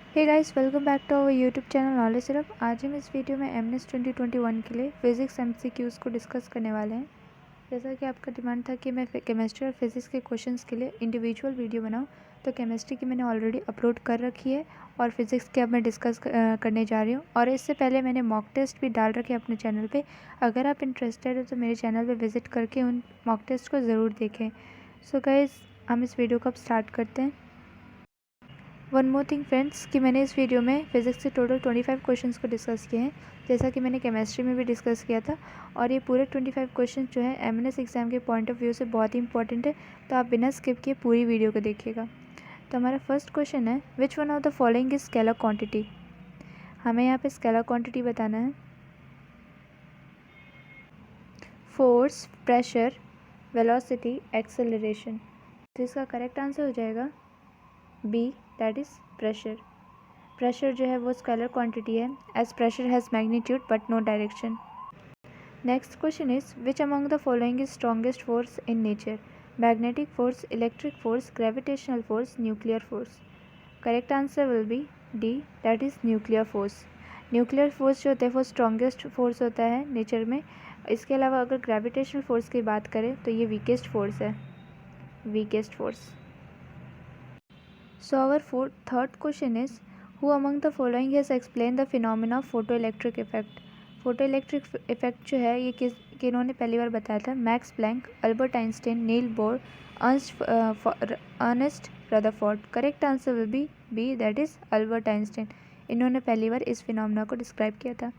Hey guys, welcome back to our YouTube channel knowledge सिर्फ। आज हम इस वीडियो में एमएनएस 2021 के लिए फिजिक्स एमसीक्यूज़ को डिस्कस करने वाले हैं। जैसा कि आपका डिमांड था कि मैं केमिस्ट्री और फिजिक्स के क्वेश्चंस के लिए इंडिविजुअल वीडियो बनाऊं, तो केमिस्ट्री की मैंने ऑलरेडी अपलोड कर रखी है और फिजिक्स के अब मैं डिस्कस करने जा रही हूँ। और इससे पहले मैंने मॉक टेस्ट भी डाल रखे अपने चैनल पर। अगर आप इंटरेस्टेड है तो मेरे चैनल पर विजिट करके उन मॉक टेस्ट को ज़रूर देखें। सो गाइस, हम इस वीडियो को अब स्टार्ट करते हैं। वन मोर थिंग फ्रेंड्स, कि मैंने इस वीडियो में फिजिक्स के टोटल 25 क्वेश्चंस को डिस्कस किए हैं, जैसा कि मैंने केमिस्ट्री में भी डिस्कस किया था। और ये पूरे 25 क्वेश्चन जो है एमएनएस एग्ज़ाम के पॉइंट ऑफ व्यू से बहुत ही इंपॉर्टेंट है, तो आप बिना स्किप किए पूरी वीडियो को देखिएगा। तो हमारा फर्स्ट क्वेश्चन है, which one of the following is scalar quantity. हमें यहाँ पे स्केलर क्वान्टिटी बताना है। Force, pressure, velocity, acceleration. तो इसका करेक्ट आंसर हो जाएगा B, that is pressure. Pressure जो है वो स्केलर क्वांटिटी है, as pressure has magnitude but no direction. Next question is, which among the following is strongest force in nature. Magnetic force, electric force, gravitational force, nuclear force. Correct answer will be D, that is nuclear force. Nuclear force जो होता है वो strongest force होता है nature में। इसके अलावा अगर ग्रेविटेशनल फोर्स की बात करें तो ये वीकेस्ट फोर्स है, weakest force. So our third question is, who among the following has explained the phenomena of photoelectric effect। Photoelectric effect जो है ये किन्होंने पहली बार बताया था? Max Planck, Albert Einstein, Niels Bohr, Ernest Rutherford. Correct answer will be B, that is Albert Einstein. इन्होंने पहली बार इस फिनोमेना को डिस्क्राइब किया था।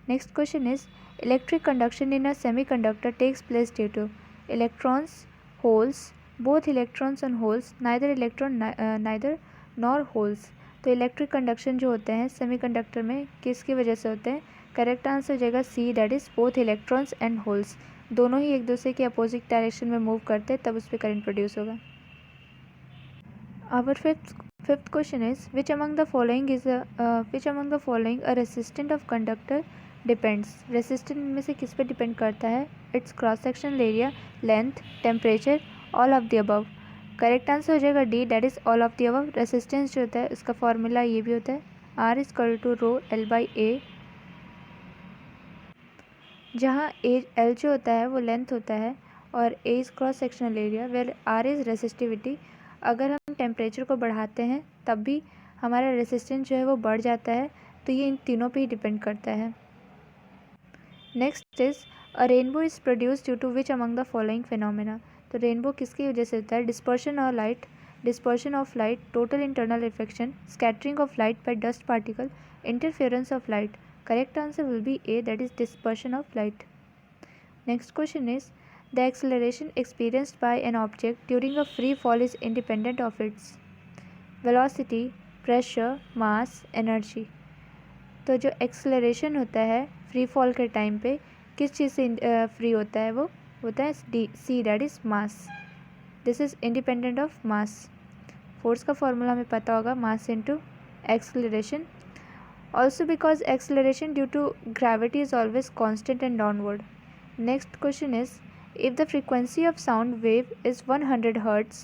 Next question is, electric conduction in a semiconductor takes place due to electrons, holes, both electrons and holes, neither electron neither nor holes. तो electric conduction जो होते हैं सेमीकंडक्टर में किसकी वजह से होते हैं? करेक्ट आंसर हो जाएगा C, that is both electrons and holes. दोनों ही एक दूसरे के अपोजिट डायरेक्शन में मूव करते हैं, तब उस पर करंट प्रोड्यूस होगा। Our fifth question is, which among the following a resistant of conductor depends. Resistant में से किस पे डिपेंड करता है? It's cross sectional area, length, temperature, all of the above. Correct answer हो जाएगा D, that is all of the above. Resistance जो होता है इसका फॉर्मूला ये भी होता है, R is equal to rho L by A, जहाँ एल जो होता है वो लेंथ होता है और A is cross sectional area, where R is resistivity. अगर हम टेम्परेचर को बढ़ाते हैं तब भी हमारा रेसिस्टेंस जो है वो बढ़ जाता है, तो ये इन तीनों पे ही डिपेंड करता है। Next is, a rainbow is produce due to which among the following phenomena. तो रेनबो किसकी वजह से होता है? Dispersion of light, total internal reflection, scattering of light by dust particle, interference of light. Correct answer will be A, that is dispersion of light. Next question is, the acceleration experienced by an object during a free fall is independent of its velocity, pressure, mass, energy। तो जो acceleration होता है free fall के time पे किस चीज़ से free होता है? वो होता है D, C, that is mass. This is independent of mass. Force का फॉर्मूला हमें पता होगा, mass into acceleration. Also because acceleration due to gravity is always constant and downward. Next question is, if the frequency of sound wave is 100 hertz,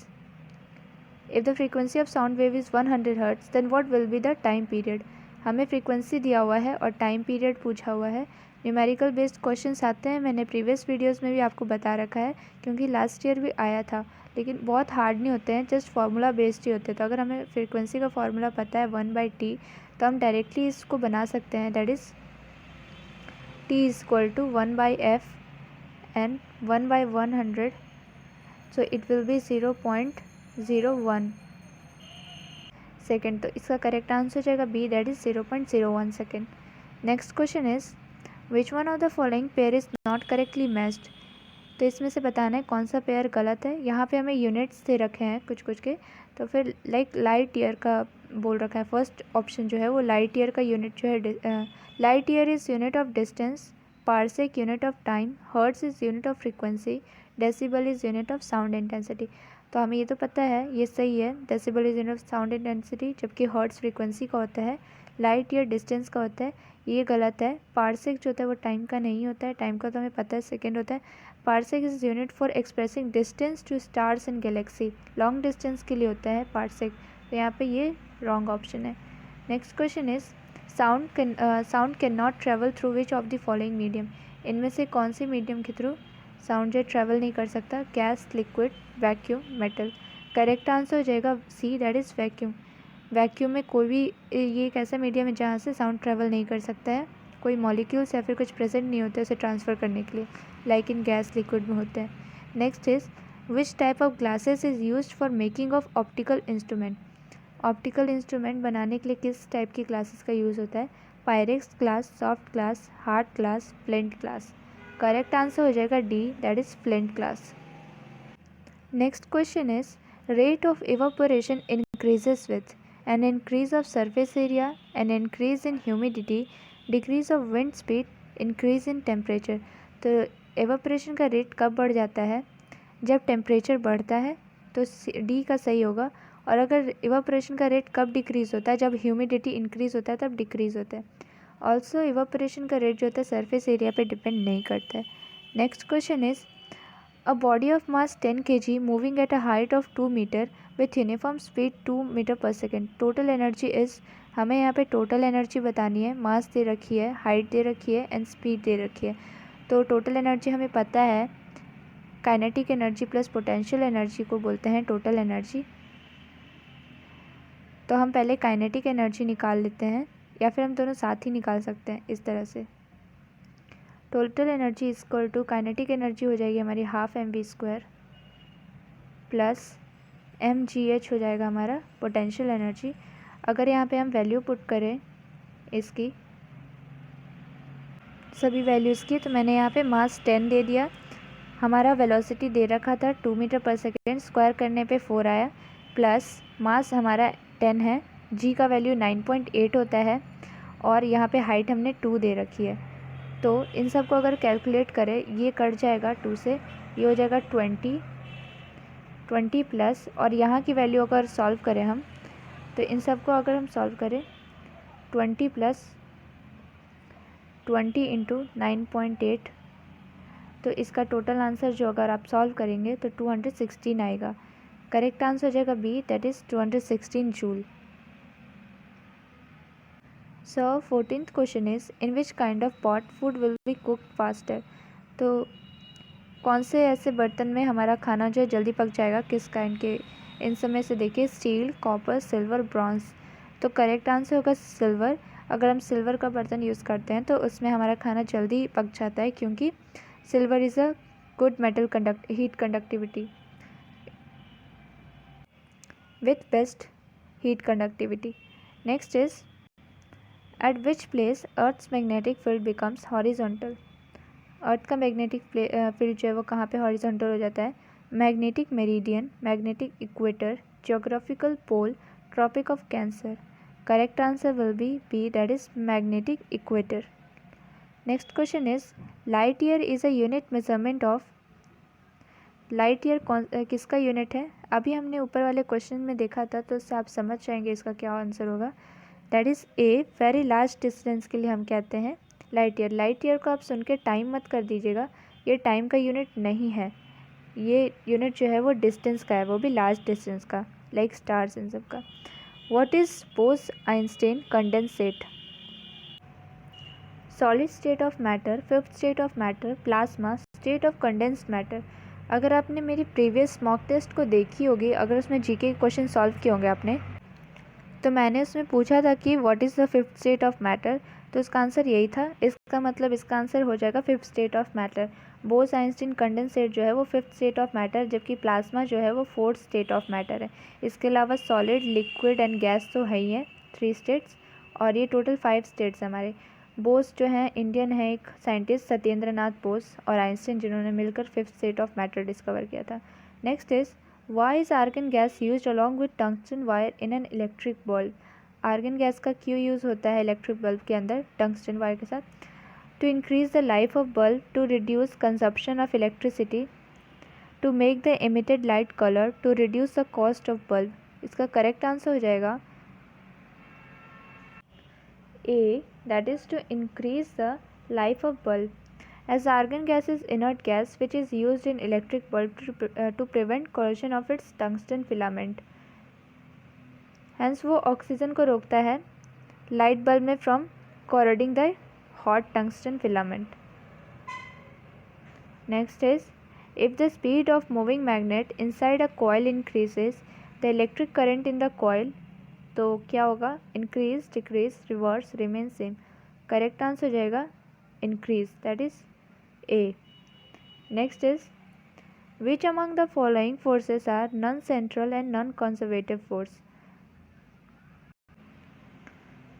then what will be the time period। हमें frequency दिया हुआ है और time period पूछा हुआ है। Numerical based questions आते हैं, मैंने प्रीवियस वीडियोस में भी आपको बता रखा है, क्योंकि लास्ट ईयर भी आया था, लेकिन बहुत हार्ड नहीं होते हैं, जस्ट फार्मूला बेस्ड ही होते हैं। तो अगर हमें फ्रीक्वेंसी का फार्मूला पता है 1/t, तो हम डायरेक्टली इसको बना सकते हैं, that is t is equal to 1/f and 1/100, so it will be 0.01 second. तो इसका करेक्ट आंसर हो जाएगा B, that is 0.01 second. Next question is, which one of the following pair is not correctly matched. तो इसमें से बताना है कौन सा पेयर गलत है। यहाँ पे हमें यूनिट्स दे रखे हैं कुछ के, तो फिर लाइट ईयर का बोल रखा है। फर्स्ट ऑप्शन जो है वो लाइट ईयर का यूनिट जो है, light year is unit of distance, parsec unit of time, hertz is unit of frequency, decibel is unit of sound intensity. तो हमें ये तो पता है, ये सही है, decibel is unit of sound intensity, जबकि हर्ट्ज फ्रीक्वेंसी का होता है, लाइट ईयर डिस्टेंस का होता है, ये गलत है। पार्सेक जो होता है वो टाइम का नहीं होता है, टाइम का तो हमें पता है सेकेंड होता है। Parsec is unit for expressing distance to stars and galaxy, long distance के लिए होता है पार्सेक, तो यहाँ पे ये रॉन्ग ऑप्शन है। Next question is sound can not travel through which of the following medium, इनमें से कौन से मीडियम के थ्रू साउंड जो ट्रेवल नहीं कर सकता? Gas, liquid, vacuum, metal. Correct answer हो जाएगा C, that is vacuum. Vacuum में कोई भी ये एक ऐसा मीडियम है जहाँ से साउंड ट्रेवल नहीं कर सकता है, कोई मॉलिक्यूल्स या फिर कुछ प्रेजेंट नहीं होते उसे ट्रांसफ़र करने के लिए, लाइक इन गैस, लिक्विड में होते हैं। Next is which type of glasses is used for making of optical instrument, optical instrument बनाने के लिए किस टाइप की ग्लासेस का यूज़ होता है? Pyrex glass, soft glass, hard glass, flint glass. Correct answer हो जाएगा D, that is flint glass. Next question is rate of evaporation increases with an increase of surface area, an increase in humidity, decrease of wind speed, increase in temperature। तो evaporation का rate कब बढ़ जाता है? जब temperature बढ़ता है, तो डी का सही होगा। और अगर इवापोरेशन का रेट कब डिक्रीज़ होता है? जब ह्यूमिडिटी इंक्रीज़ होता है तब डिक्रीज़ होता है। ऑल्सो इवापोरेशन का रेट जो होता है सरफेस एरिया पे डिपेंड नहीं करता है। Next question is a body of mass 10 kg moving at a height of 2 metre with uniform speed 2 metre per second, total energy is, हमें यहाँ पे टोटल एनर्जी बतानी है। मास दे रखी है, हाइट दे रखी है एंड स्पीड दे रखी है। तो टोटल एनर्जी हमें पता है, kinetic energy plus potential energy को बोलते हैं टोटल एनर्जी। तो हम पहले काइनेटिक एनर्जी निकाल लेते हैं, या फिर हम दोनों साथ ही निकाल सकते हैं इस तरह से। Total energy equal to kinetic energy हो जाएगी हमारी ½ mv² प्लस mgh हो जाएगा हमारा पोटेंशियल एनर्जी। अगर यहाँ पे हम वैल्यू पुट करें इसकी सभी वैल्यूज़ की, तो मैंने यहाँ पे मास 10 दे दिया, हमारा वेलोसिटी दे रखा था 2 मीटर पर सेकेंड, स्क्वायर करने पे 4 आया, प्लस मास हमारा 10 है, जी का वैल्यू 9.8 होता है, और यहाँ पे हाइट हमने 2 दे रखी है। तो इन सब को अगर कैलकुलेट करें, ये कट जाएगा 2 से, ये हो जाएगा 20 प्लस, और यहाँ की वैल्यू अगर सॉल्व करें हम, तो इन सब को अगर हम सॉल्व करें 20 प्लस 20 इंटू 9.8, तो इसका टोटल आंसर जो अगर आप सॉल्व करेंगे तो 216 आएगा। करेक्ट आंसर हो जाएगा B, that is 216 joule. So 14th question is in which kind of pot food will be cooked faster. तो कौन से ऐसे बर्तन में हमारा खाना जो है जल्दी पक जाएगा, किस काइंड के? इन सब में से देखिए, स्टील, कॉपर, सिल्वर, ब्रॉन्ज। तो करेक्ट आंसर होगा सिल्वर। अगर हम सिल्वर का बर्तन यूज़ करते हैं तो उसमें हमारा खाना जल्दी पक जाता है, क्योंकि silver is a good metal heat conductivity with best heat conductivity. Next is at which place Earth's magnetic field becomes horizontal। अर्थ का मैग्नेटिक फील्ड जो है वो कहाँ पे हॉरिजॉन्टल हो जाता है? Magnetic meridian, magnetic equator, geographical pole, tropic of cancer. Correct answer will be B, that is magnetic equator. Next question is light year is a unit measurement of, light year किसका unit है? अभी हमने ऊपर वाले question में देखा था, तो उससे आप समझ जाएंगे इसका क्या आंसर होगा। That is a, very large distance के लिए हम कहते हैं लाइट ईयर। लाइट ईयर को आप सुन के टाइम मत कर दीजिएगा, ये टाइम का यूनिट नहीं है, ये यूनिट जो है वो डिस्टेंस का है, वो भी लार्ज डिस्टेंस का, लाइक स्टार्स इन सब का। What is Bose Einstein condensate? Solid state of matter, fifth state of matter, plasma, state of condensed matter. अगर आपने मेरी प्रीवियस मॉक टेस्ट को देखी होगी, अगर उसमें जीके के क्वेश्चन सॉल्व किए होंगे आपने, तो मैंने उसमें पूछा था कि what is the fifth state of matter, तो इसका आंसर यही था। इसका मतलब इसका आंसर हो जाएगा fifth state of matter. Bose Einstein condensate जो है वो फिफ्थ स्टेट ऑफ मैटर, जबकि प्लाज्मा जो है वो फोर्थ स्टेट ऑफ मैटर है। इसके अलावा सॉलिड, लिक्विड एंड गैस तो है ही है, 3 स्टेट्स, और ये टोटल 5 स्टेट्स हमारे। बोस जो है इंडियन है एक साइंटिस्ट, सत्येंद्र नाथ बोस, और आइंस्टाइन जिन्होंने मिलकर fifth state of matter discover किया था। Next is why is argon gas use along with tungsten wire in an electric bulb. Argon gas का क्यों यूज़ होता है इलेक्ट्रिक बल्ब के अंदर टंगस्टन वायर के साथ? To increase the life of bulb, to reduce consumption of electricity, to make the emitted light colour, to reduce the cost of bulb. इसका correct answer हो जाएगा A, that is to increase the life of bulb, as argon gas is inert gas which is used in electric bulb to prevent corrosion of its tungsten filament. Hence वो oxygen को रोकता है light bulb में from corroding the hot tungsten filament. Next is, if the speed of moving magnet inside a coil increases, the electric current in the coil, तो क्या होगा? Increase, decrease, reverse, remain same. Correct answer हो जाएगा increase, that is A. Next is, which among the following forces are non-central and non-conservative force?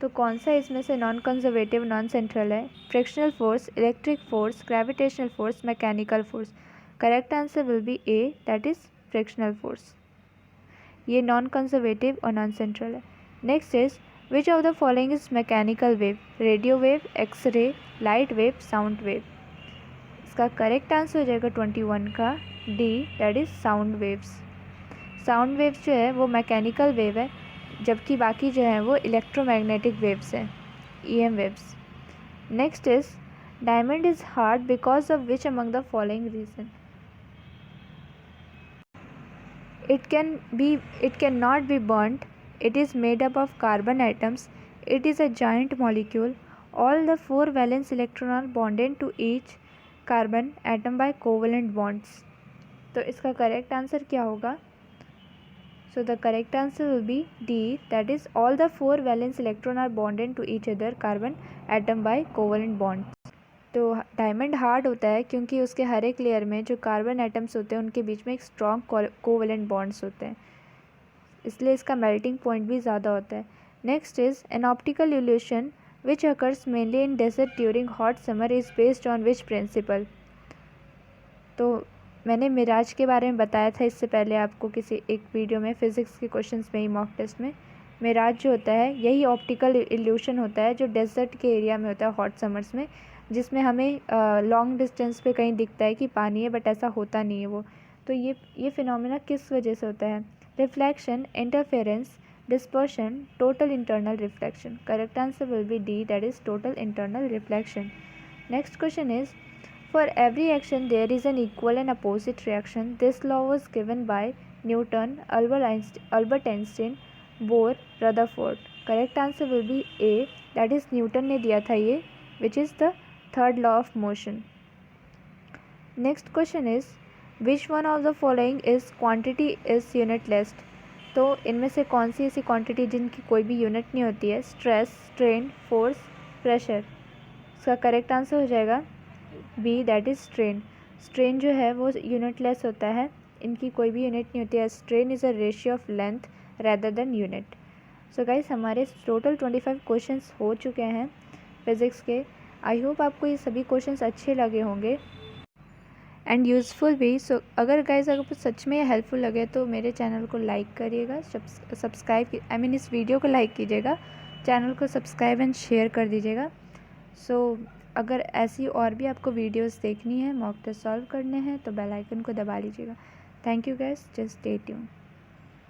तो कौन सा इसमें से नॉन कंजर्वेटिव नॉन सेंट्रल है? Frictional force, electric force, gravitational force, mechanical force. Correct answer will be A, that is frictional force. ये non conservative और non central है. Next is, which of the following is mechanical wave? Radio wave, x-ray, light wave, sound wave. इसका correct answer हो जाएगा 21 का D, that is sound waves. Sound waves जो है वो मैकेनिकल वेव है, जबकि बाकी जो है वो इलेक्ट्रोमैग्नेटिक वेव्स हैं, EM waves. Next is, diamond is hard because of which among the following reason? It can not be burnt. It is made up of carbon atoms. It is a giant molecule. All the 4 valence electrons are bonded to each carbon atom by covalent bonds. तो इसका correct answer क्या होगा? So the correct answer will be D, that is all the 4 valence electrons are bonded to each other carbon atom by covalent bonds. तो diamond hard होता है क्योंकि उसके हर एक लेयर में जो कार्बन एटम्स होते हैं उनके बीच में एक स्ट्रॉन्ग कोवेलेंट बॉन्ड्स होते हैं, इसलिए इसका मेल्टिंग पॉइंट भी ज़्यादा होता है. Next is, an optical illusion which occurs mainly in desert during hot summer is based on which principle? तो मैंने मिराज के बारे में बताया था इससे पहले आपको किसी एक वीडियो में, फिज़िक्स के क्वेश्चंस में ही, मॉक टेस्ट में. मिराज जो होता है यही ऑप्टिकल इल्यूशन होता है जो डेजर्ट के एरिया में होता है हॉट समर्स में, जिसमें हमें लॉन्ग डिस्टेंस पे कहीं दिखता है कि पानी है, बट ऐसा होता नहीं है वो. तो ये फिनोमेना किस वजह से होता है? Reflection, interference, dispersion, total internal reflection. Correct answer will be D, that is total internal reflection. Next question is, for every action there is an equal and opposite reaction. This law was given by Newton, Albert Einstein, Bohr, Rutherford. Correct answer will be A, that is Newton ने दिया था ये, which is the third law of motion. Next question is, which one of the following is quantity is unitless? तो इनमें से कौन सी ऐसी quantity जिनकी कोई भी यूनिट नहीं होती है? Stress, strain, force, pressure. इसका करेक्ट आंसर हो जाएगा B, that is strain. Strain जो है वो यूनिटलेस होता है, इनकी कोई भी यूनिट नहीं होती है. Strain is a ratio of length rather than unit. So guys, हमारे टोटल 25 क्वेश्चंस हो चुके हैं फिज़िक्स के. आई होप आपको ये सभी क्वेश्चंस अच्छे लगे होंगे एंड यूज़फुल भी. सो अगर गाइस अगर सच में हेल्पफुल लगे तो मेरे चैनल को लाइक करिएगा, सब्सक्राइब इस वीडियो को लाइक कीजिएगा, चैनल को सब्सक्राइब एंड शेयर कर दीजिएगा. सो अगर ऐसी और भी आपको वीडियोस देखनी है, मॉक टेस्ट सॉल्व करने हैं, तो बेल आइकन को दबा लीजिएगा. Thank you guys, just stay tuned.